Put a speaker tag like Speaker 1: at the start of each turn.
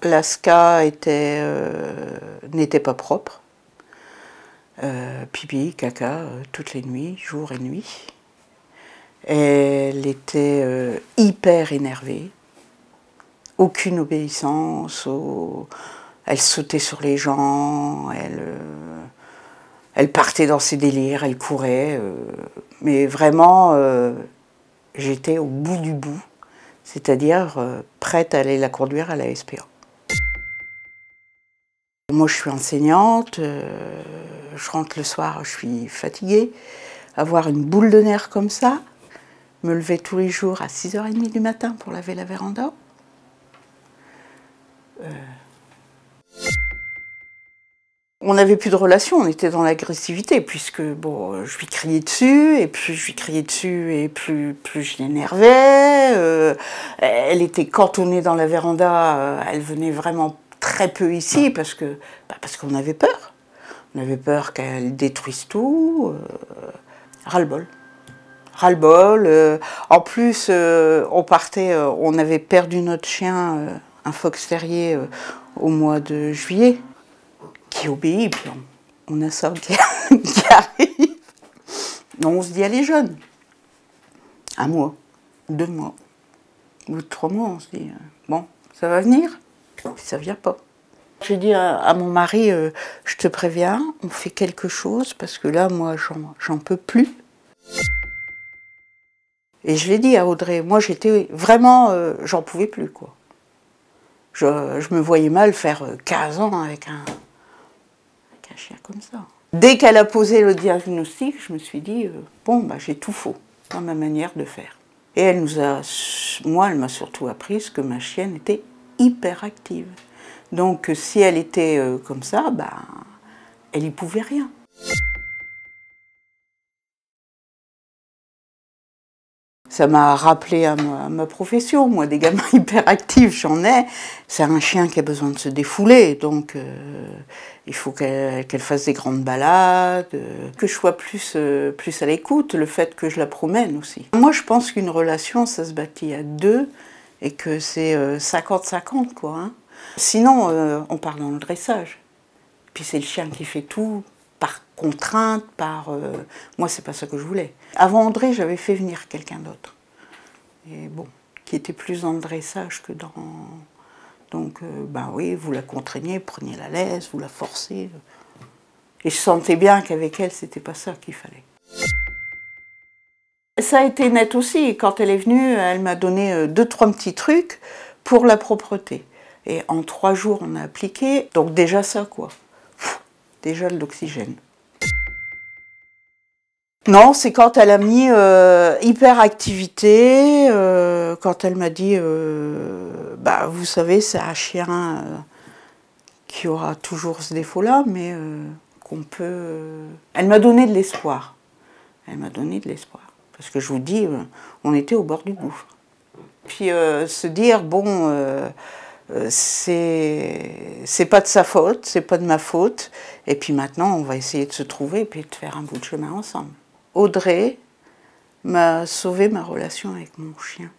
Speaker 1: La ska n'était pas propre. Pipi, caca, toutes les nuits, jour et nuit. Elle était hyper énervée. Aucune obéissance. Elle sautait sur les gens, elle partait dans ses délires, elle courait. Mais vraiment, j'étais au bout du bout. C'est-à-dire prête à aller la conduire à la SPA. Moi, je suis enseignante, je rentre le soir, je suis fatiguée. Avoir une boule de nerfs comme ça, me lever tous les jours à 6h30 du matin pour laver la véranda. On n'avait plus de relation, on était dans l'agressivité, puisque bon, je lui criais dessus, et plus je lui criais dessus, et plus je l'énervais. Elle était cantonnée dans la véranda, elle venait vraiment très peu ici, parce qu'on avait peur. On avait peur qu'elle détruise tout. Ras-le-bol. Ras-le-bol. En plus, on avait perdu notre chien, un fox terrier, au mois de juillet. Qui obéit, puis on a ça qui arrive. Non, on se dit, elle est jeune. 1 mois, 2 mois, au bout de 3 mois, on se dit, bon, ça va venir, puis ça vient pas. J'ai dit à mon mari, je te préviens, on fait quelque chose, parce que là, moi, j'en peux plus. Et je l'ai dit à Audrey, moi, j'étais vraiment, j'en pouvais plus, quoi. Je me voyais mal faire 15 ans avec un chien comme ça. Dès qu'elle a posé le diagnostic, je me suis dit, bon, bah, j'ai tout faux dans ma manière de faire. Et elle m'a surtout appris que ma chienne était hyper active. Donc si elle était comme ça, bah, elle n'y pouvait rien. Ça m'a rappelé à ma profession, moi, des gamins hyperactifs, j'en ai. C'est un chien qui a besoin de se défouler, donc il faut qu'elle fasse des grandes balades, que je sois plus à l'écoute, le fait que je la promène aussi. Moi, je pense qu'une relation, ça se bâtit à 2 et que c'est 50-50, quoi. Hein. Sinon, on part dans le dressage. Puis c'est le chien qui fait tout. Par contrainte, moi, c'est pas ça que je voulais. Avant André, j'avais fait venir quelqu'un d'autre. Et bon, qui était plus dans le dressage que dans... Donc, ben oui, vous la contraignez, prenez la laisse, vous la forcez. Et je sentais bien qu'avec elle, c'était pas ça qu'il fallait. Ça a été net aussi. Quand elle est venue, elle m'a donné 2-3 petits trucs pour la propreté. Et en 3 jours, on a appliqué. Donc déjà ça, quoi. Déjà de l'oxygène. Non, c'est quand elle a mis hyperactivité, quand elle m'a dit, bah, vous savez, c'est un chien qui aura toujours ce défaut-là, mais qu'on peut... Elle m'a donné de l'espoir. Elle m'a donné de l'espoir. Parce que je vous dis, on était au bord du gouffre. Puis se dire, bon... c'est pas de sa faute, c'est pas de ma faute. Et puis maintenant, on va essayer de se trouver et puis de faire un bout de chemin ensemble. Audrey m'a sauvé ma relation avec mon chien.